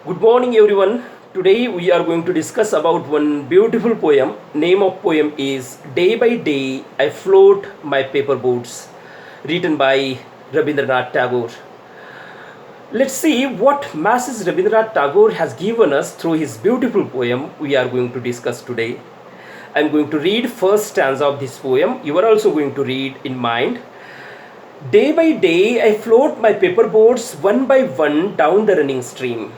Good morning everyone. Today we are going to discuss about one beautiful poem. Name of poem is Day by Day I Float My Paper Boats, written by Rabindranath Tagore. Let's see what message Rabindranath Tagore has given us through his beautiful poem we are going to discuss today. I am going to read first stanza of this poem. You are also going to read in mind. Day by day I float my paper boats one by one down the running stream.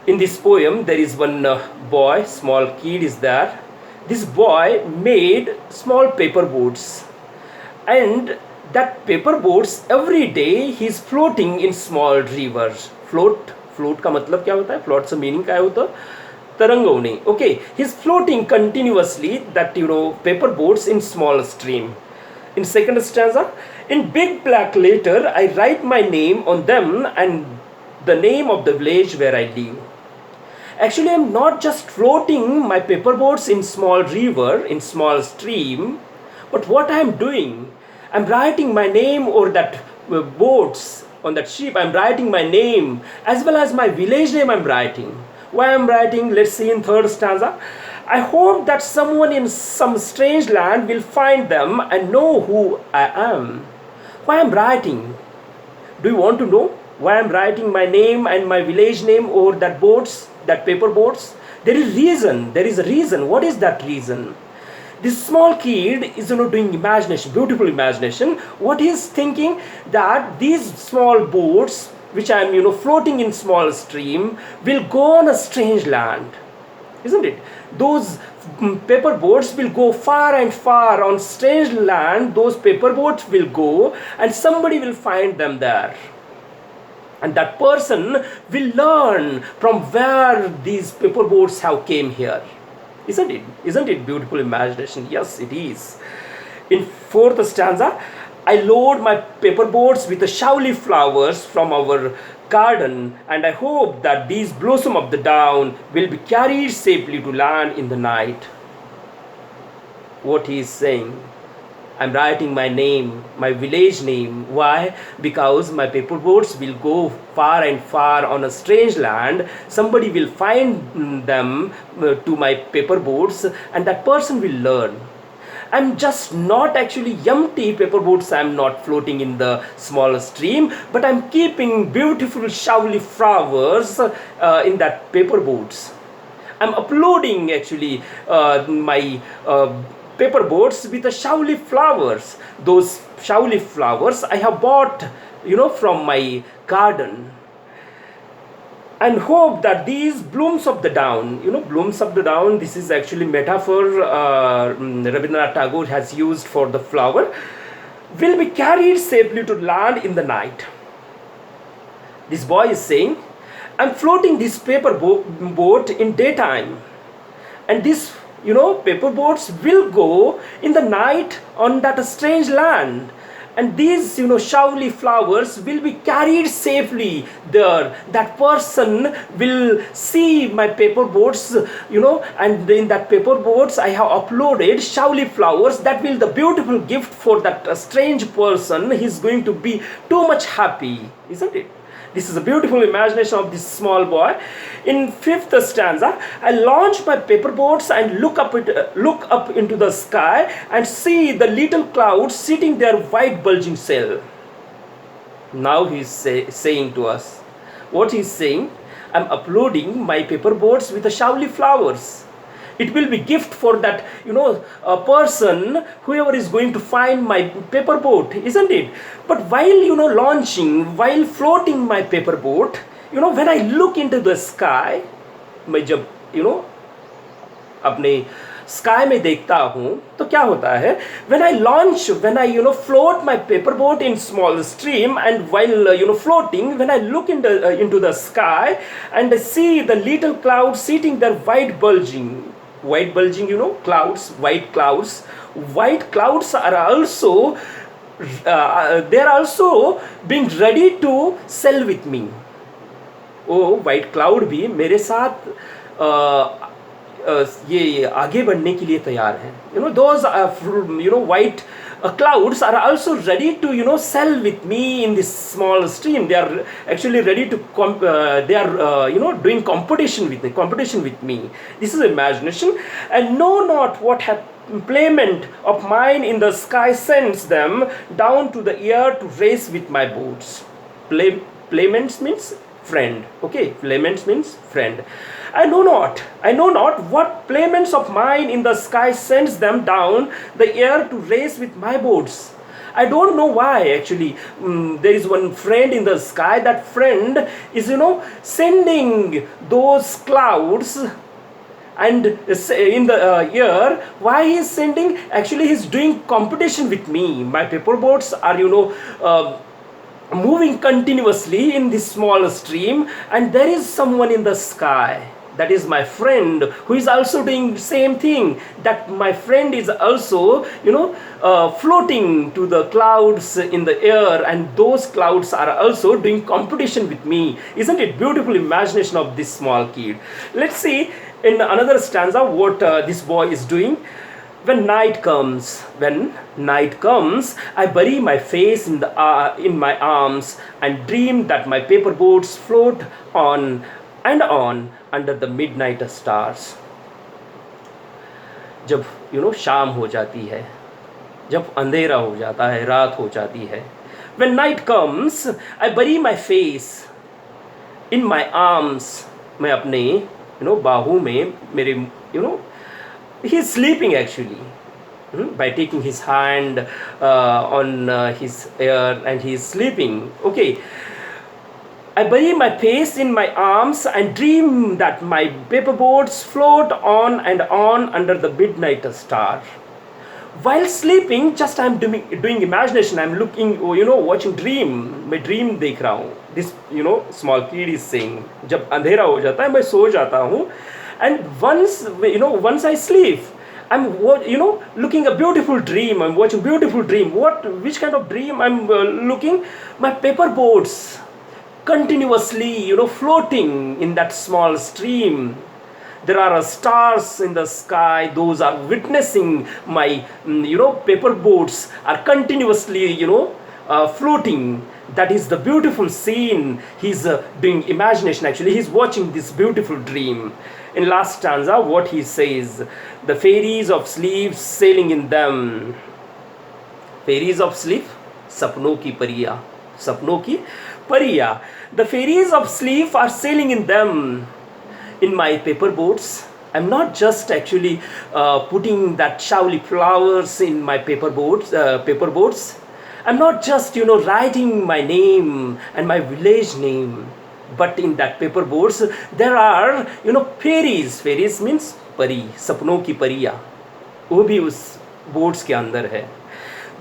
In this poem there is one boy, small kid is there. This boy made small paper boats, and that paper boats every day he is floating in small rivers. Float का मतलब क्या होता है? Float से meaning क्या होता है? तरंगवणे. Okay, he is floating continuously that paper boats in small stream. In second stanza, in big black letter I write my name on them and the name of the village where I live. Actually, I'm not just floating my paper boats in small river, in small stream, but what I'm doing, I'm writing my name over that boats, on that ship, I'm writing my name, as well as my village name I'm writing. Why I'm writing, let's see in third stanza. I hope that someone in some strange land will find them and know who I am. Why I'm writing? Do you want to know why I'm writing my name and my village name over that boats, that paper boats? There is a reason. What is that reason? This small kid is doing imagination, beautiful imagination. What he is thinking, that these small boats which I am floating in small stream will go on a strange land, isn't it? Those paper boats will go far and far on strange land. Those paper boats will go and somebody will find them there, and that person will learn from where these paper boats have came here. Isn't it beautiful imagination? Yes, it is. In fourth stanza, I load my paper boats with the Shaoli flowers from our garden, and I hope that these blossom of the dawn will be carried safely to land in the night. What he is saying, I'm writing my name, my village name. Why? Because my paper boats will go far and far on a strange land. Somebody will find them to my paper boats, and that person will learn. I'm just not actually empty paper boats. I'm not floating in the small stream, but I'm keeping beautiful Shaoli flowers in that paper boats. I'm uploading actually my paper boats with the Shaoli flowers. Those Shaoli flowers I have bought from my garden, and hope that these blooms of the dawn, blooms of the dawn, this is actually metaphor Rabindranath Tagore has used for the flower, will be carried safely to land in the night. This boy is saying, I'm floating this paper boat in daytime, and this paper boats will go in the night on that strange land, and these Shaoli flowers will be carried safely there. That person will see my paper boats, and in that paper boats I have uploaded Shaoli flowers. That will the beautiful gift for that strange person. He's going to be too much happy, isn't it? This is a beautiful imagination of this small boy. In fifth stanza, I launch my paper boats and look up into the sky and see the little clouds sitting their white bulging sail. Now he is saying to us, what he is saying, I'm uploading my paper boats with the Shaoli flowers. It will be gift for that a person, whoever is going to find my paper boat, isn't it? But while launching, while floating my paper boat, when I look into the sky, मैं जब अपने sky में देखता हूँ तो क्या होता है, when I float my paper boat in small stream, and while floating, when I look into the sky and I see the little clouds sitting there white bulging, clouds, white clouds are also they are also being ready to sail with me. वो white cloud भी मेरे साथ ये आगे बढ़ने के लिए तैयार है. Those white clouds are also ready to sail with me in this small stream. They are actually ready to they are doing competition with me. This is imagination. And know not what employment of mine in the sky sends them down to the air to race with my boats. Playments means friend. Okay, playments means friend. I know not what playments of mine in the sky sends them down the air to race with my boats. I don't know why actually. There is one friend in the sky. That friend is sending those clouds and in the air. Why he is sending? Actually, he's doing competition with me. My paper boats are moving continuously in this small stream, and there is someone in the sky, that is my friend, who is also doing same thing. That my friend is also floating to the clouds in the air, and those clouds are also doing competition with me. Isn't it beautiful imagination of this small kid? Let's see in another stanza what this boy is doing. When night comes, I bury my face in my arms and dream that my paper boats float on and on under the midnight stars. जब शाम हो जाती है, जब अंधेरा हो जाता है, रात हो जाती है. When night comes, I bury my face in my arms. मैं अपने बाहों में मेरे he is sleeping actually, by taking his hand on his ear, and he is sleeping. Okay, I bury my face in my arms and dream that my paper boats float on and on under the midnight star. While sleeping, just I am doing imagination. I am looking, watching dream. मैं dream देख रहा हूँ. This small kid is saying. जब अंधेरा हो जाता है, मैं सो जाता हूँ. And once I sleep, I'm looking a beautiful dream. I'm watching beautiful dream. Which kind of dream I'm looking? My paper boats continuously floating in that small stream. There are stars in the sky. Those are witnessing my paper boats are continuously floating. That is the beautiful scene. He's doing imagination actually. He's watching this beautiful dream. In last stanza, what he says, the fairies of sleep sailing in them. Fairies of sleep, sapnों की परियां, sapnों की परियां. The fairies of sleep are sailing in them. In my paper boats, I'm not just actually putting that shawly flowers in my paper boats. I'm not just writing my name and my village name. But in that paper boats, there are fairies. Fairies means परी, सपनों की परियां. वो भी उस boats के अंदर है.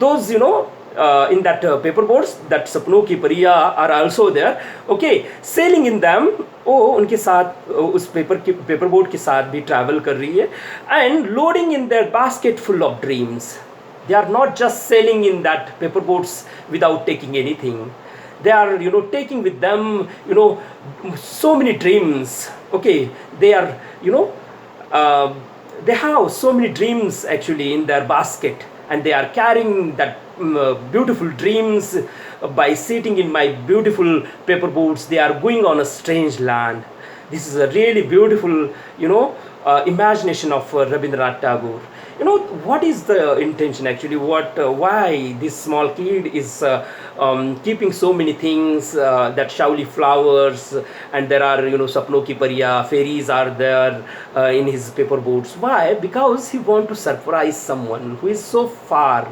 Those in that paper boats, that सपनों की परियां are also there. Okay, sailing in them. वो उनके साथ उस पेपर बोट के साथ भी ट्रैवल कर रही है. And loading in their basket full of dreams. They are not just sailing in that paper boats without taking anything. They are taking with them so many dreams. Okay, they are they have so many dreams actually in their basket, and they are carrying that beautiful dreams by sitting in my beautiful paper boats. They are going on a strange land. This is a really beautiful imagination of Rabindranath Tagore. What is the intention actually? Why this small kid is keeping so many things, that shawly flowers, and there are sapno ki pariya, fairies are there in his paper boats. Why? Because he want to surprise someone who is so far.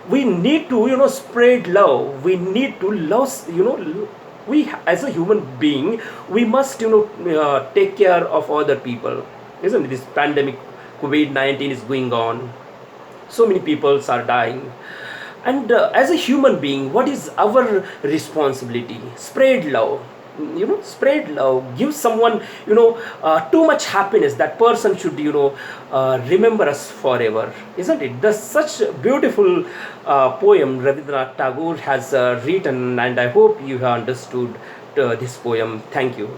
We need to spread love. We need to love. We as a human being, we must take care of other people. Isn't it? This pandemic COVID-19 is going on. So many people are dying. And as a human being, what is our responsibility? Spread love. Spread love. Give someone, too much happiness. That person should, remember us forever. Isn't it? That's such a beautiful poem Rabindranath Tagore has written, and I hope you have understood this poem. Thank you.